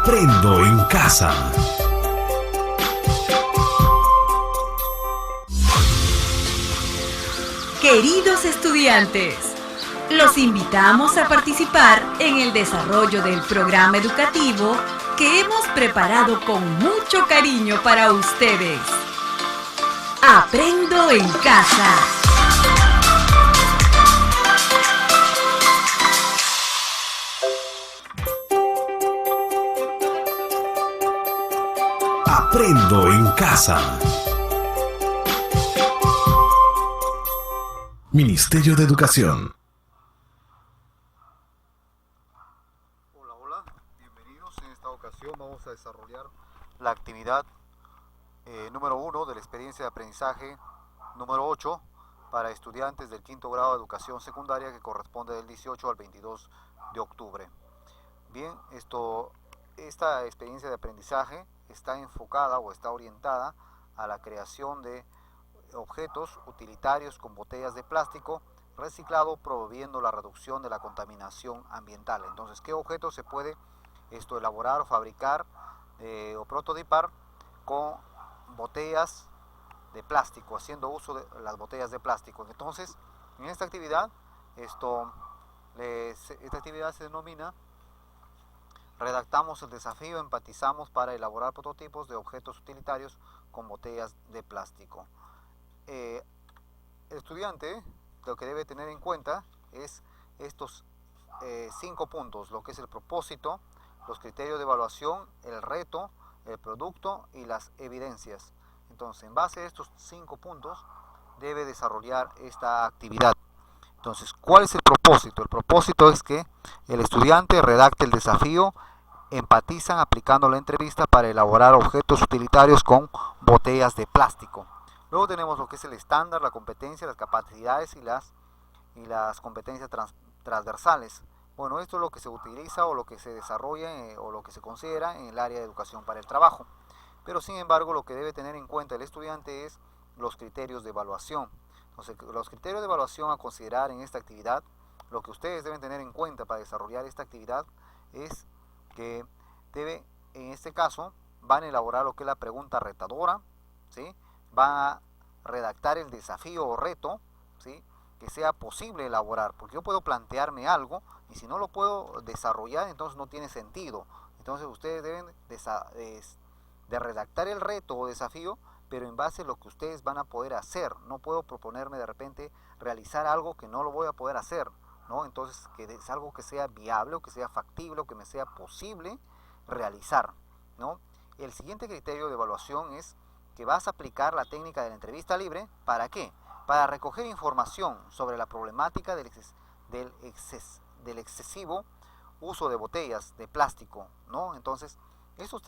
Aprendo en casa. Queridos estudiantes, los invitamos a participar en el desarrollo del programa educativo que hemos preparado con mucho cariño para ustedes. Aprendo en casa. Aprendo en casa. Ministerio de Educación. Hola, bienvenidos. En esta ocasión vamos a desarrollar la actividad número 1 de la experiencia de aprendizaje número 8 para estudiantes del quinto grado de educación secundaria, que corresponde del 18 al 22 de octubre. Bien, esta experiencia de aprendizaje está enfocada o está orientada a la creación de objetos utilitarios con botellas de plástico reciclado, promoviendo la reducción de la contaminación ambiental. Entonces, ¿qué objetos se puede elaborar o fabricar o prototipar con botellas de plástico, haciendo uso de las botellas de plástico? Entonces, en esta actividad, esta actividad se denomina redactamos el desafío, empatizamos para elaborar prototipos de objetos utilitarios con botellas de plástico. El estudiante lo que debe tener en cuenta es estos 5 puntos, lo que es el propósito, los criterios de evaluación, el reto, el producto y las evidencias. Entonces, en base a estos 5 puntos, debe desarrollar esta actividad. Entonces, ¿cuál es el propósito? El propósito es que el estudiante redacte el desafío, empatizan aplicando la entrevista para elaborar objetos utilitarios con botellas de plástico. Luego tenemos lo que es el estándar, la competencia, las capacidades y las competencias transversales. Bueno, esto es lo que se utiliza o lo que se desarrolla o lo que se considera en el área de educación para el trabajo. Pero sin embargo, lo que debe tener en cuenta el estudiante es los criterios de evaluación. Entonces, los criterios de evaluación a considerar en esta actividad, lo que ustedes deben tener en cuenta para desarrollar esta actividad es que en este caso, van a elaborar lo que es la pregunta retadora, ¿sí? Van a redactar el desafío o reto, ¿sí?, que sea posible elaborar, porque yo puedo plantearme algo y si no lo puedo desarrollar, entonces no tiene sentido. Entonces ustedes deben de redactar el reto o desafío, pero en base a lo que ustedes van a poder hacer. No puedo proponerme de repente realizar algo que no lo voy a poder hacer, ¿no? Entonces, que es algo que sea viable, o que sea factible, o que me sea posible realizar, ¿no? El siguiente criterio de evaluación es que vas a aplicar la técnica de la entrevista libre. ¿Para qué? Para recoger información sobre la problemática del excesivo uso de botellas de plástico, ¿no? Entonces, con estos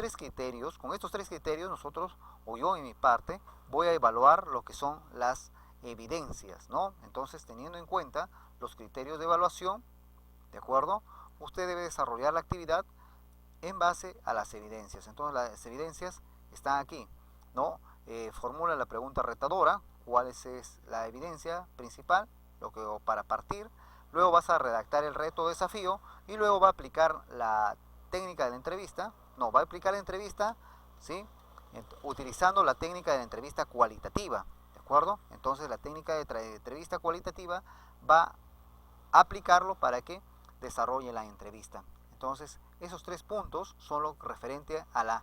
tres criterios nosotros, o yo en mi parte, voy a evaluar lo que son las evidencias, ¿no? Entonces, teniendo en cuenta los criterios de evaluación, ¿de acuerdo?, usted debe desarrollar la actividad en base a las evidencias. Entonces, las evidencias están aquí, ¿no? Formula la pregunta retadora, cuál es la evidencia principal, para partir. Luego vas a redactar el reto o desafío y luego va a aplicar la técnica de la entrevista. No, va a aplicar la entrevista, ¿sí?, utilizando la técnica de la entrevista cualitativa, ¿de acuerdo? Entonces, la técnica de entrevista cualitativa va a aplicarlo para que desarrolle la entrevista. Entonces, esos 3 puntos son lo referente a las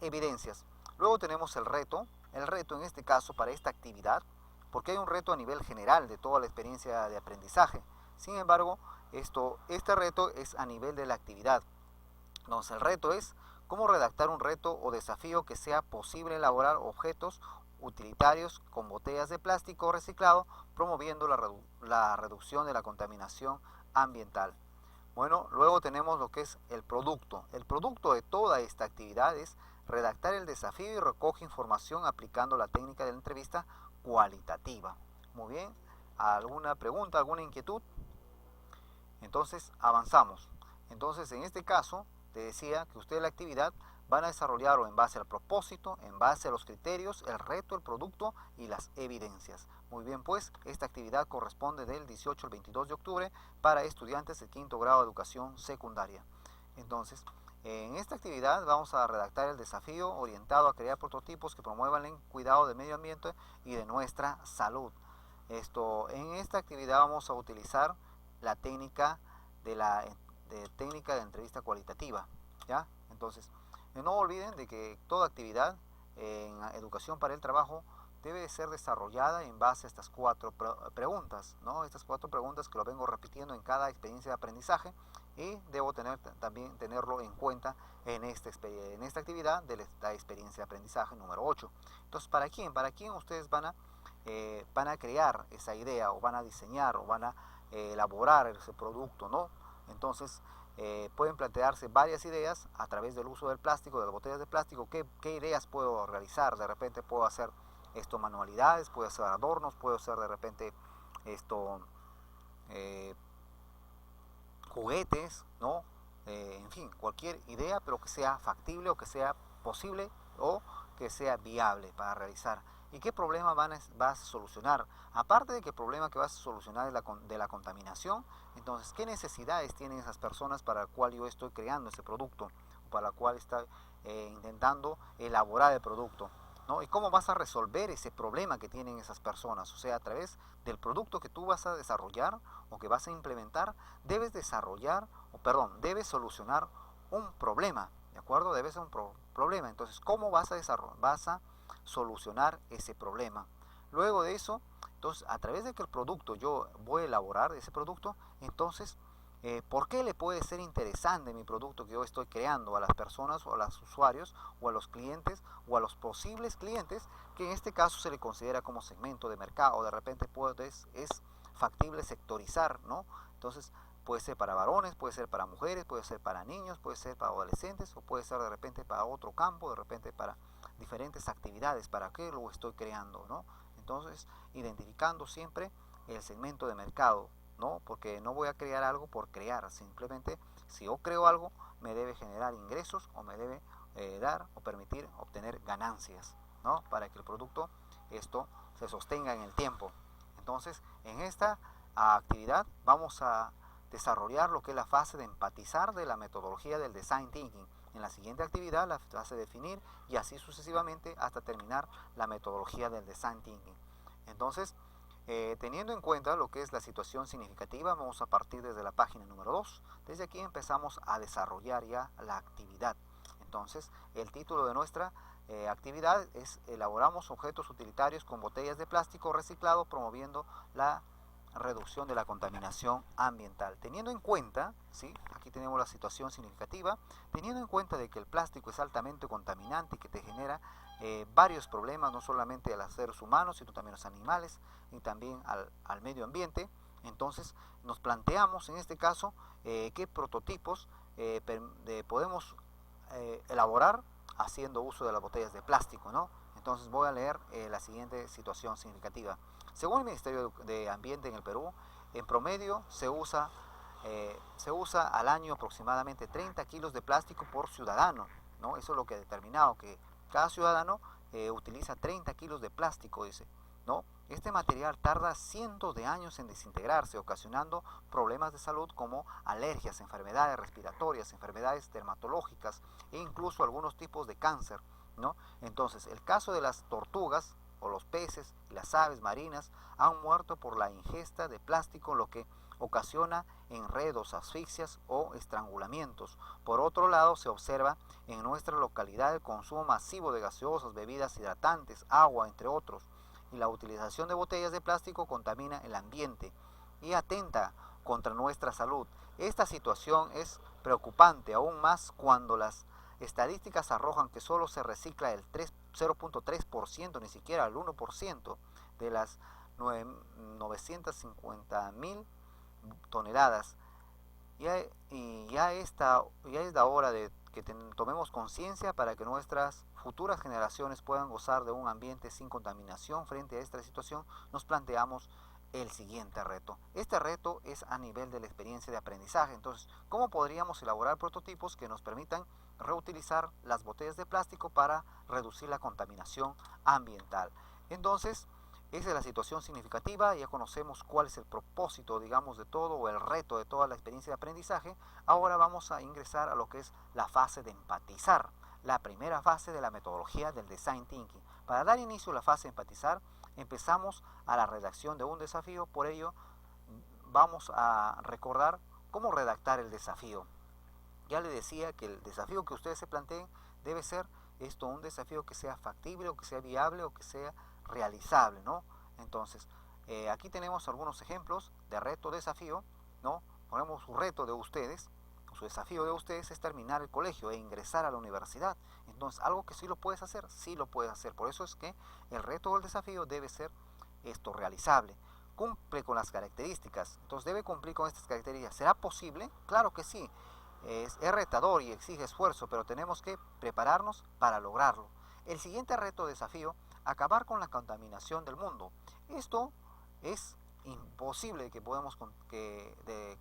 evidencias. Luego tenemos el reto. El reto en este caso para esta actividad, porque hay un reto a nivel general de toda la experiencia de aprendizaje. Sin embargo, este reto es a nivel de la actividad. Entonces, el reto es cómo redactar un reto o desafío que sea posible elaborar objetos utilitarios con botellas de plástico reciclado, promoviendo la reducción de la contaminación ambiental. Bueno, luego tenemos lo que es el producto. El producto de toda esta actividad es redactar el desafío y recoge información aplicando la técnica de la entrevista cualitativa. Muy bien, ¿alguna pregunta, alguna inquietud? Entonces, avanzamos. Entonces, en este caso, te decía que ustedes la actividad van a desarrollarlo en base al propósito, en base a los criterios, el reto, el producto y las evidencias. Muy bien, pues esta actividad corresponde del 18 al 22 de octubre para estudiantes de quinto grado de educación secundaria. Entonces, En esta actividad vamos a redactar el desafío orientado a crear prototipos que promuevan el cuidado del medio ambiente y de nuestra salud. En esta actividad vamos a utilizar la técnica técnica de entrevista cualitativa, ¿ya? Entonces, no olviden de que toda actividad en educación para el trabajo debe ser desarrollada en base a estas 4 preguntas, ¿no? Estas 4 preguntas que lo vengo repitiendo en cada experiencia de aprendizaje, y debo también tenerlo en cuenta en esta actividad de la experiencia de aprendizaje número 8. Entonces, ¿para quién? ¿Para quién ustedes van a crear esa idea, o van a diseñar, o van a elaborar ese producto, ¿no? Entonces, pueden plantearse varias ideas a través del uso del plástico, de las botellas de plástico. ¿Qué ideas puedo realizar? De repente puedo hacer manualidades, puedo hacer adornos, puedo hacer de repente juguetes, ¿no? En fin, cualquier idea, pero que sea factible, o que sea posible, o que sea viable para realizar. ¿Y qué problema vas a solucionar? Aparte de que el problema que vas a solucionar es de la contaminación, entonces, ¿qué necesidades tienen esas personas para la cual yo estoy creando ese producto, o para la cual estoy intentando elaborar el producto, ¿no? ¿Y cómo vas a resolver ese problema que tienen esas personas? O sea, a través del producto que tú vas a desarrollar o que vas a implementar, debes solucionar un problema, ¿de acuerdo? Debe ser un problema. Entonces, ¿cómo vas a solucionar ese problema? Luego de eso, entonces, a través de que el producto yo voy a elaborar ese producto, entonces, ¿por qué le puede ser interesante mi producto que yo estoy creando a las personas, o a los usuarios, o a los clientes, o a los posibles clientes, que en este caso se le considera como segmento de mercado, o de repente es factible sectorizar, ¿no? Entonces, puede ser para varones, puede ser para mujeres, puede ser para niños, puede ser para adolescentes, o puede ser de repente para otro campo, de repente para diferentes actividades. ¿Para qué lo estoy creando, no? Entonces, identificando siempre el segmento de mercado, ¿no? Porque no voy a crear algo por crear. Simplemente, si yo creo algo, me debe generar ingresos, o me debe dar o permitir obtener ganancias, ¿no? Para que el producto se sostenga en el tiempo. Entonces, en esta actividad vamos a desarrollar lo que es la fase de empatizar de la metodología del Design Thinking. En la siguiente actividad, la fase de definir, y así sucesivamente hasta terminar la metodología del Design Thinking. Entonces, teniendo en cuenta lo que es la situación significativa, vamos a partir desde la página número 2. Desde aquí empezamos a desarrollar ya la actividad. Entonces, el título de nuestra actividad es: elaboramos objetos utilitarios con botellas de plástico reciclado, promoviendo la reducción de la contaminación ambiental. Teniendo en cuenta, ¿sí? Aquí tenemos la situación significativa, teniendo en cuenta de que el plástico es altamente contaminante y que te genera varios problemas, no solamente a los seres humanos, sino también a los animales, y también al medio ambiente. Entonces, nos planteamos en este caso qué prototipos podemos elaborar haciendo uso de las botellas de plástico, ¿no? Entonces, voy a leer la siguiente situación significativa. Según el Ministerio de Ambiente en el Perú, en promedio se usa al año aproximadamente 30 kilos de plástico por ciudadano, ¿no? Eso es lo que ha determinado, que cada ciudadano utiliza 30 kilos de plástico, dice, ¿no? Este material tarda cientos de años en desintegrarse, ocasionando problemas de salud como alergias, enfermedades respiratorias, enfermedades dermatológicas, e incluso algunos tipos de cáncer, ¿no? Entonces, el caso de las tortugas, o los peces y las aves marinas han muerto por la ingesta de plástico, lo que ocasiona enredos, asfixias o estrangulamientos. Por otro lado, se observa en nuestra localidad el consumo masivo de gaseosas, bebidas hidratantes, agua, entre otros, y la utilización de botellas de plástico contamina el ambiente y atenta contra nuestra salud. Esta situación es preocupante aún más cuando las estadísticas arrojan que solo se recicla el 0.3%, ni siquiera el 1% de las 950.000 toneladas. Ya es la hora de que tomemos conciencia para que nuestras futuras generaciones puedan gozar de un ambiente sin contaminación. Frente a esta situación, nos planteamos el siguiente reto. Este reto es a nivel de la experiencia de aprendizaje. Entonces, ¿cómo podríamos elaborar prototipos que nos permitan reutilizar las botellas de plástico para reducir la contaminación ambiental? Entonces, esa es la situación significativa, ya conocemos cuál es el propósito, digamos, de todo, o el reto de toda la experiencia de aprendizaje. Ahora vamos a ingresar a lo que es la fase de empatizar, la primera fase de la metodología del Design Thinking. Para dar inicio a la fase de empatizar, empezamos a la redacción de un desafío. Por ello, vamos a recordar cómo redactar el desafío. Ya les decía que el desafío que ustedes se planteen debe ser un desafío que sea factible, o que sea viable, o que sea realizable, ¿no? Entonces, aquí tenemos algunos ejemplos de reto, desafío, ¿no? Ponemos su reto de ustedes, su desafío de ustedes es terminar el colegio e ingresar a la universidad. Entonces, algo que sí lo puedes hacer, sí lo puedes hacer. Por eso es que el reto o el desafío debe ser realizable. Cumple con las características, entonces debe cumplir con estas características. ¿Será posible? Claro que sí. Es retador y exige esfuerzo, pero tenemos que prepararnos para lograrlo. El siguiente reto o desafío: acabar con la contaminación del mundo. Esto es imposible que podamos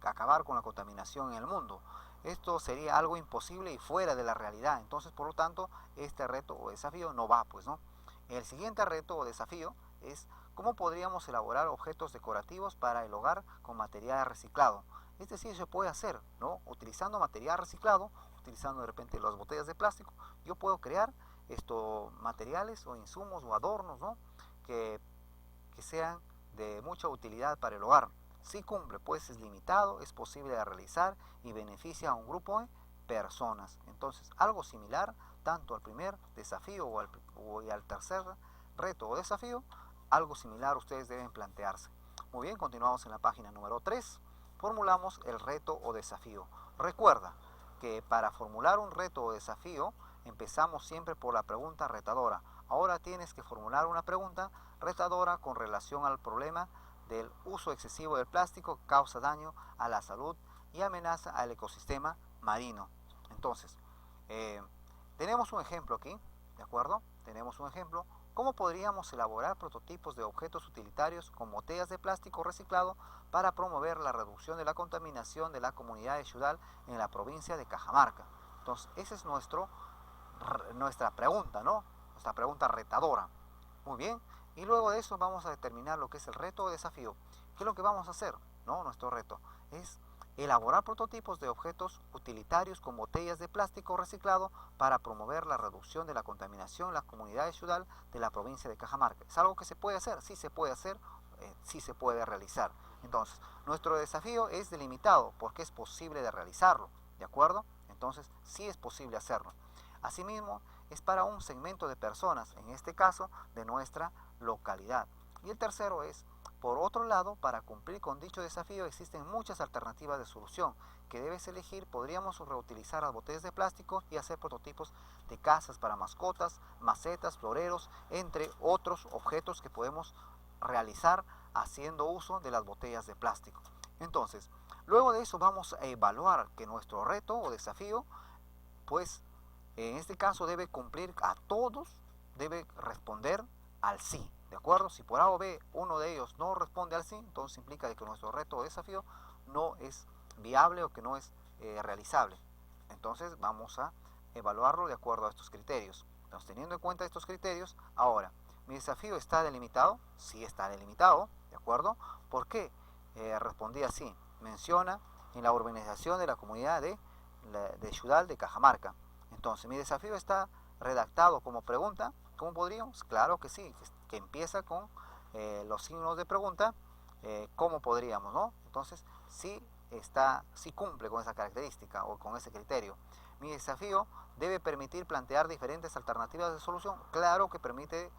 acabar con la contaminación en el mundo. Esto sería algo imposible y fuera de la realidad. Entonces, por lo tanto, este reto o desafío no va, pues, ¿no? El siguiente reto o desafío es cómo podríamos elaborar objetos decorativos para el hogar con material reciclado. Este sí se puede hacer, ¿no? Utilizando material reciclado, utilizando de repente las botellas de plástico, yo puedo crear materiales o insumos o adornos, ¿no? que sean de mucha utilidad para el hogar. Si cumple, pues es limitado, es posible de realizar y beneficia a un grupo de personas. Entonces, algo similar, tanto al primer desafío y al tercer reto o desafío, algo similar ustedes deben plantearse. Muy bien, continuamos en la página número 3. Formulamos el reto o desafío. Recuerda que para formular un reto o desafío, empezamos siempre por la pregunta retadora. Ahora tienes que formular una pregunta retadora con relación al problema del uso excesivo del plástico que causa daño a la salud y amenaza al ecosistema marino. Entonces, tenemos un ejemplo aquí, ¿de acuerdo? Tenemos un ejemplo. ¿Cómo podríamos elaborar prototipos de objetos utilitarios con botellas de plástico reciclado para promover la reducción de la contaminación de la comunidad de Xudal en la provincia de Cajamarca? Entonces, esa es nuestra pregunta, ¿no? Nuestra pregunta retadora. Muy bien. Y luego de eso vamos a determinar lo que es el reto o desafío. ¿Qué es lo que vamos a hacer? ¿No? Nuestro reto es elaborar prototipos de objetos utilitarios con botellas de plástico reciclado para promover la reducción de la contaminación en la comunidad de Xudal de la provincia de Cajamarca. ¿Es algo que se puede hacer? Sí se puede hacer, sí se puede realizar. Entonces, nuestro desafío es delimitado porque es posible de realizarlo, ¿de acuerdo? Entonces, sí es posible hacerlo. Asimismo, es para un segmento de personas, en este caso, de nuestra localidad. Y el tercero es, por otro lado, para cumplir con dicho desafío existen muchas alternativas de solución que debes elegir. Podríamos reutilizar las botellas de plástico y hacer prototipos de casas para mascotas, macetas, floreros, entre otros objetos que podemos realizar haciendo uso de las botellas de plástico. Entonces, luego de eso vamos a evaluar que nuestro reto o desafío, pues en este caso debe cumplir a todos, debe responder al sí. ¿De acuerdo? Si por A o B uno de ellos no responde al sí, entonces implica que nuestro reto o desafío no es viable o que no es realizable. Entonces vamos a evaluarlo de acuerdo a estos criterios. Entonces, teniendo en cuenta estos criterios, ahora, ¿mi desafío está delimitado? Sí está delimitado, ¿de acuerdo? ¿Por qué respondí así? Menciona en la urbanización de la comunidad de Xudal de Cajamarca. Entonces, ¿mi desafío está redactado como pregunta? ¿Cómo podríamos? Claro que sí, que empieza con los signos de pregunta, ¿cómo podríamos, no? Entonces, sí cumple con esa característica o con ese criterio. Mi desafío debe permitir plantear diferentes alternativas de solución. Claro que permite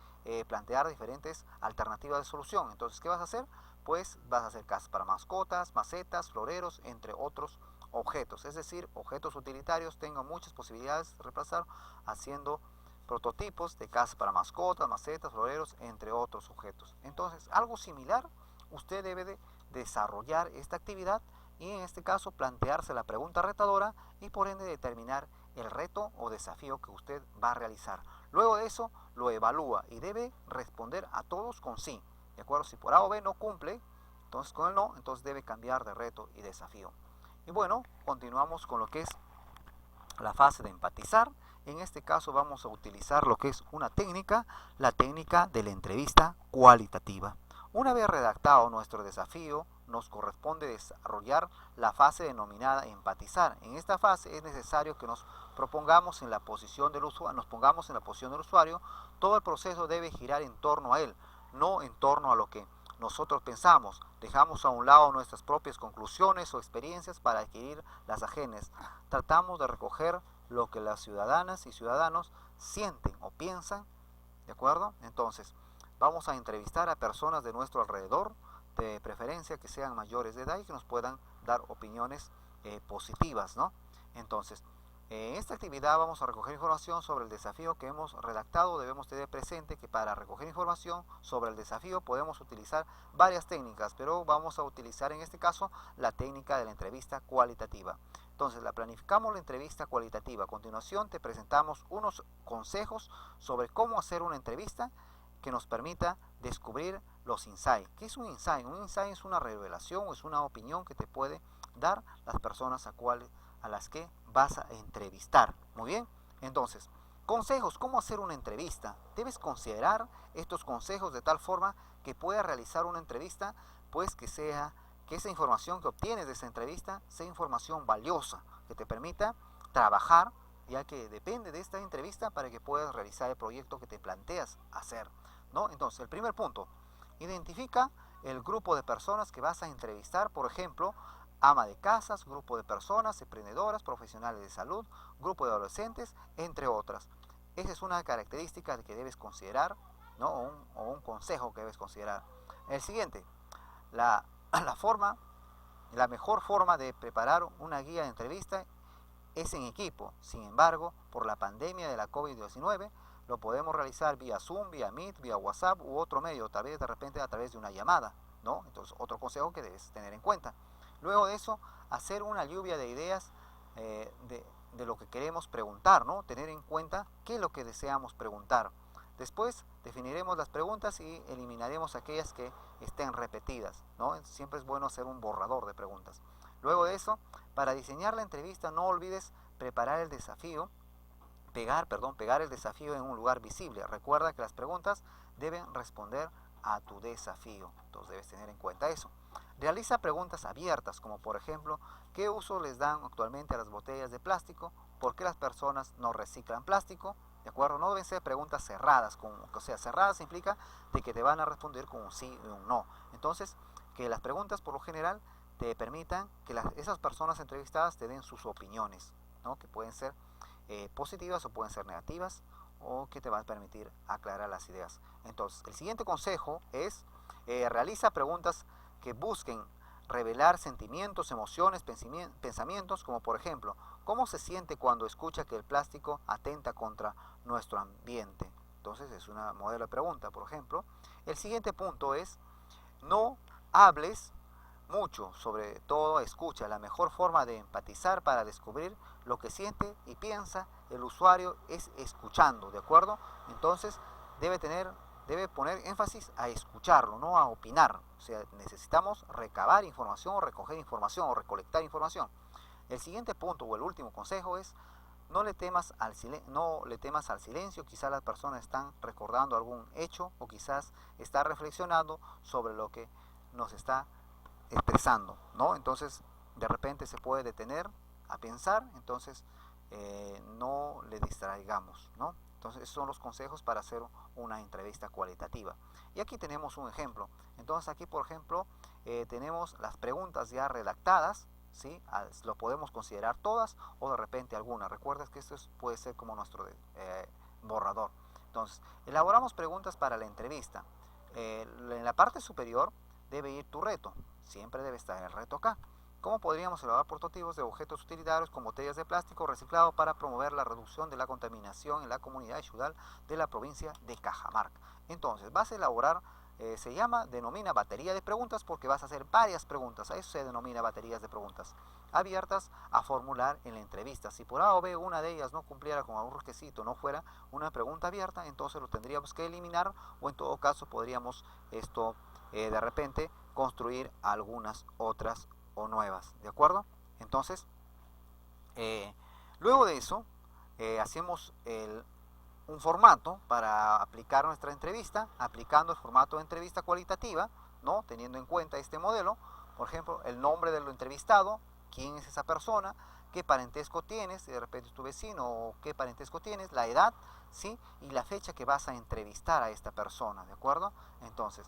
plantear diferentes alternativas de solución. Entonces, ¿qué vas a hacer? Pues vas a hacer casas para mascotas, macetas, floreros, entre otros objetos. Es decir, objetos utilitarios tengan muchas posibilidades de reemplazar haciendo prototipos de casas para mascotas, macetas, floreros, entre otros objetos. Entonces, algo similar, usted debe de desarrollar esta actividad y en este caso plantearse la pregunta retadora y por ende determinar el reto o desafío que usted va a realizar. Luego de eso, lo evalúa y debe responder a todos con sí. ¿De acuerdo? Si por A o B no cumple, entonces con el no, entonces debe cambiar de reto y desafío. Y bueno, continuamos con lo que es la fase de empatizar. En este caso vamos a utilizar lo que es una técnica, la técnica de la entrevista cualitativa. Una vez redactado nuestro desafío, nos corresponde desarrollar la fase denominada empatizar. En esta fase es necesario que nos pongamos en la posición del usuario. Todo el proceso debe girar en torno a él, no en torno a lo que nosotros pensamos. Dejamos a un lado nuestras propias conclusiones o experiencias para adquirir las ajenas. Tratamos de recoger lo que las ciudadanas y ciudadanos sienten o piensan, ¿de acuerdo? Entonces, vamos a entrevistar a personas de nuestro alrededor, de preferencia que sean mayores de edad y que nos puedan dar opiniones positivas, ¿no? Entonces, en esta actividad vamos a recoger información sobre el desafío que hemos redactado. Debemos tener presente que para recoger información sobre el desafío podemos utilizar varias técnicas, pero vamos a utilizar en este caso la técnica de la entrevista cualitativa. Entonces, planificamos la entrevista cualitativa. A continuación te presentamos unos consejos sobre cómo hacer una entrevista que nos permita descubrir los insights. ¿Qué es un insight? Un insight es una revelación o es una opinión que te puede dar las personas a las que vas a entrevistar. Muy bien, entonces, consejos, ¿cómo hacer una entrevista? Debes considerar estos consejos de tal forma que puedas realizar una entrevista, pues que esa información que obtienes de esa entrevista sea información valiosa, que te permita trabajar, ya que depende de esta entrevista para que puedas realizar el proyecto que te planteas hacer, ¿no? Entonces, el primer punto, identifica el grupo de personas que vas a entrevistar, por ejemplo, ama de casas, grupo de personas, emprendedoras, profesionales de salud, grupo de adolescentes, entre otras. Esa es una característica que debes considerar, ¿no? o un consejo que debes considerar. El siguiente, la mejor forma de preparar una guía de entrevista es en equipo. Sin embargo, por la pandemia de la COVID-19, lo podemos realizar vía Zoom, vía Meet, vía WhatsApp u otro medio, tal vez de repente a través de una llamada, ¿no? Entonces, otro consejo que debes tener en cuenta. Luego de eso, hacer una lluvia de ideas de lo que queremos preguntar, ¿no? Tener en cuenta qué es lo que deseamos preguntar. Después, definiremos las preguntas y eliminaremos aquellas que estén repetidas, ¿no? Siempre es bueno hacer un borrador de preguntas. Luego de eso, para diseñar la entrevista, no olvides pegar el desafío en un lugar visible. Recuerda que las preguntas deben responder a tu desafío. Entonces debes tener en cuenta eso. Realiza preguntas abiertas, como por ejemplo, ¿qué uso les dan actualmente a las botellas de plástico? ¿Por qué las personas no reciclan plástico? ¿De acuerdo? No deben ser preguntas cerradas. Cerradas implica de que te van a responder con un sí y un no. Entonces, que las preguntas por lo general te permitan que esas personas entrevistadas te den sus opiniones, ¿no? Que pueden ser positivas o pueden ser negativas, o que te van a permitir aclarar las ideas. Entonces, el siguiente consejo es realiza preguntas que busquen revelar sentimientos, emociones, pensamientos, como por ejemplo, ¿cómo se siente cuando escucha que el plástico atenta contra nuestro ambiente? Entonces es una modelo de pregunta, por ejemplo. El siguiente punto es, no hables mucho, sobre todo escucha. La mejor forma de empatizar para descubrir lo que siente y piensa el usuario es escuchando, ¿de acuerdo? Entonces debe poner énfasis a escucharlo, no a opinar. O sea, necesitamos recabar información o recoger información o recolectar información. El siguiente punto o el último consejo es no le temas al silencio. Quizás las personas están recordando algún hecho o quizás está reflexionando sobre lo que nos está expresando, ¿no? Entonces de repente se puede detener a pensar, entonces no le distraigamos, ¿no? Entonces esos son los consejos para hacer una entrevista cualitativa. Y aquí tenemos un ejemplo. Entonces aquí, por ejemplo, tenemos las preguntas ya redactadas, ¿sí? Lo podemos considerar todas o de repente algunas. Recuerda que esto puede ser como nuestro borrador. Entonces, elaboramos preguntas para la entrevista. En la parte superior debe ir tu reto. Siempre debe estar el reto acá. ¿Cómo podríamos elaborar prototipos de objetos utilitarios con botellas de plástico reciclado para promover la reducción de la contaminación en la comunidad ciudad de la provincia de Cajamarca? Entonces, vas a elaborar, denomina batería de preguntas porque vas a hacer varias preguntas. A eso se denomina baterías de preguntas abiertas a formular en la entrevista. Si por A o B una de ellas no cumpliera con algún requisito, no fuera una pregunta abierta, entonces lo tendríamos que eliminar o en todo caso podríamos de repente construir algunas otras o nuevas, ¿de acuerdo? Entonces, luego de eso, hacemos un formato para aplicar nuestra entrevista, aplicando el formato de entrevista cualitativa, ¿no? Teniendo en cuenta este modelo, por ejemplo, el nombre del entrevistado, quién es esa persona, qué parentesco tienes, si de repente es tu vecino, o qué parentesco tienes, la edad, ¿sí? Y la fecha que vas a entrevistar a esta persona, ¿de acuerdo? Entonces,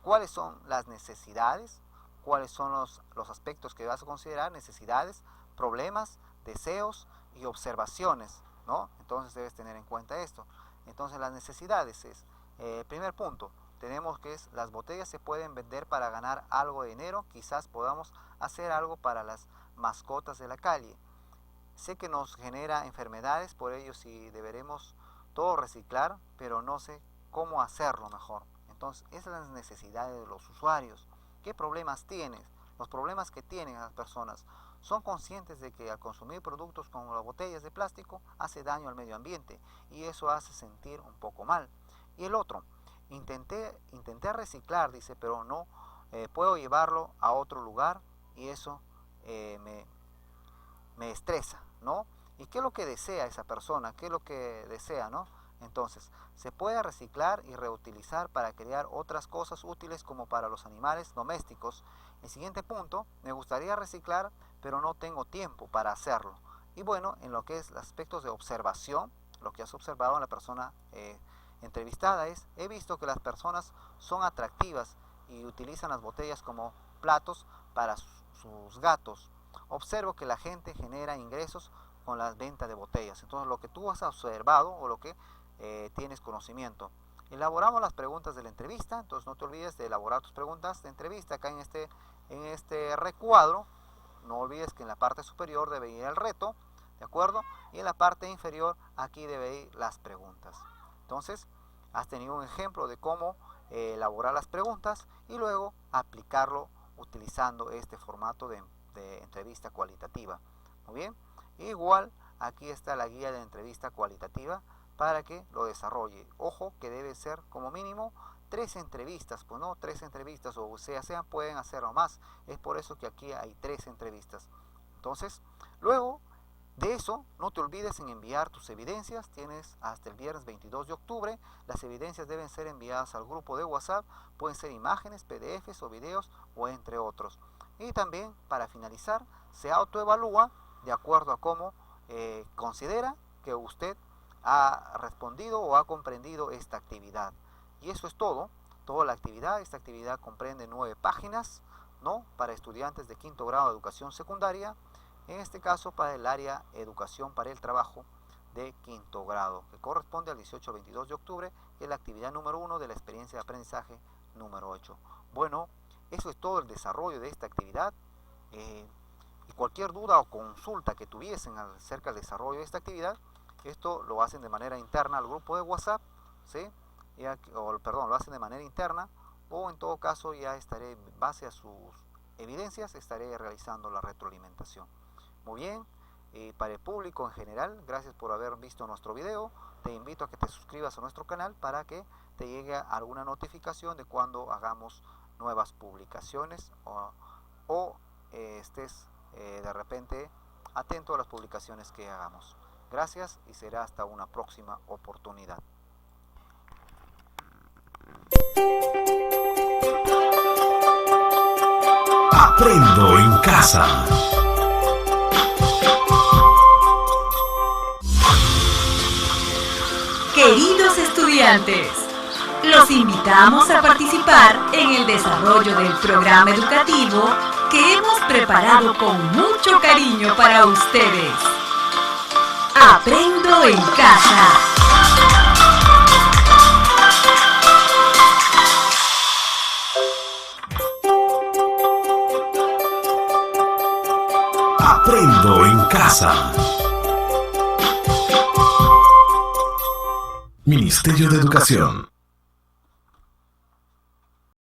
¿cuáles son las necesidades? ¿Cuáles son los aspectos que vas a considerar? Necesidades, problemas, deseos y observaciones, ¿no? Entonces debes tener en cuenta esto. Entonces las necesidades es, primer punto, tenemos que las botellas se pueden vender para ganar algo de dinero, quizás podamos hacer algo para las mascotas de la calle. Sé que nos genera enfermedades, por ello sí deberemos todo reciclar, pero no sé cómo hacerlo mejor. Entonces, esas son las necesidades de los usuarios. ¿Qué problemas tienes? Los problemas que tienen las personas. Son conscientes de que al consumir productos como las botellas de plástico hace daño al medio ambiente y eso hace sentir un poco mal. Y el otro, intenté reciclar, dice, pero no puedo llevarlo a otro lugar y eso me estresa, ¿no? ¿Y qué es lo que desea esa persona? ¿Qué es lo que desea, no? Entonces, se puede reciclar y reutilizar para crear otras cosas útiles como para los animales domésticos. El siguiente punto, me gustaría reciclar, pero no tengo tiempo para hacerlo. Y bueno, en lo que es los aspectos de observación, lo que has observado en la persona entrevistada es, he visto que las personas son atractivas y utilizan las botellas como platos para sus gatos. Observo que la gente genera ingresos con las ventas de botellas. Entonces, lo que tú has observado o lo que tienes conocimiento. Elaboramos las preguntas de la entrevista, entonces no te olvides de elaborar tus preguntas de entrevista acá en este recuadro. No olvides que en la parte superior debe ir el reto, ¿de acuerdo? Y en la parte inferior aquí debe ir las preguntas. Entonces, has tenido un ejemplo de cómo elaborar las preguntas y luego aplicarlo utilizando este formato de entrevista cualitativa. Muy bien. Igual, aquí está la guía de entrevista cualitativa para que lo desarrolle. Ojo que debe ser como mínimo 3 entrevistas, pues no 3 entrevistas o sea, pueden hacerlo más. Es por eso que aquí hay 3 entrevistas. Entonces, luego de eso, no te olvides en enviar tus evidencias. Tienes hasta el viernes 22 de octubre. Las evidencias deben ser enviadas al grupo de WhatsApp. Pueden ser imágenes, PDFs o videos o entre otros. Y también, para finalizar, se autoevalúa de acuerdo a cómo considera que usted ha respondido o ha comprendido esta actividad. Y eso es todo, toda la actividad. Esta actividad comprende 9 páginas, ¿no? Para estudiantes de quinto grado de educación secundaria, en este caso para el área educación para el trabajo de quinto grado, que corresponde al 18 al 22 de octubre, que es la actividad número 1 de la experiencia de aprendizaje número 8. Bueno, eso es todo el desarrollo de esta actividad. Y cualquier duda o consulta que tuviesen acerca del desarrollo de esta actividad, esto lo hacen de manera interna al grupo de WhatsApp, ¿sí? Lo hacen de manera interna, o en todo caso ya estaré, en base a sus evidencias, estaré realizando la retroalimentación. Muy bien, para el público en general, gracias por haber visto nuestro video. Te invito a que te suscribas a nuestro canal para que te llegue alguna notificación de cuando hagamos nuevas publicaciones o estés de repente atento a las publicaciones que hagamos. Gracias y será hasta una próxima oportunidad. Aprendo en casa. Queridos estudiantes, los invitamos a participar en el desarrollo del programa educativo que hemos preparado con mucho cariño para ustedes. Aprendo en casa. Aprendo en casa. Ministerio de Educación.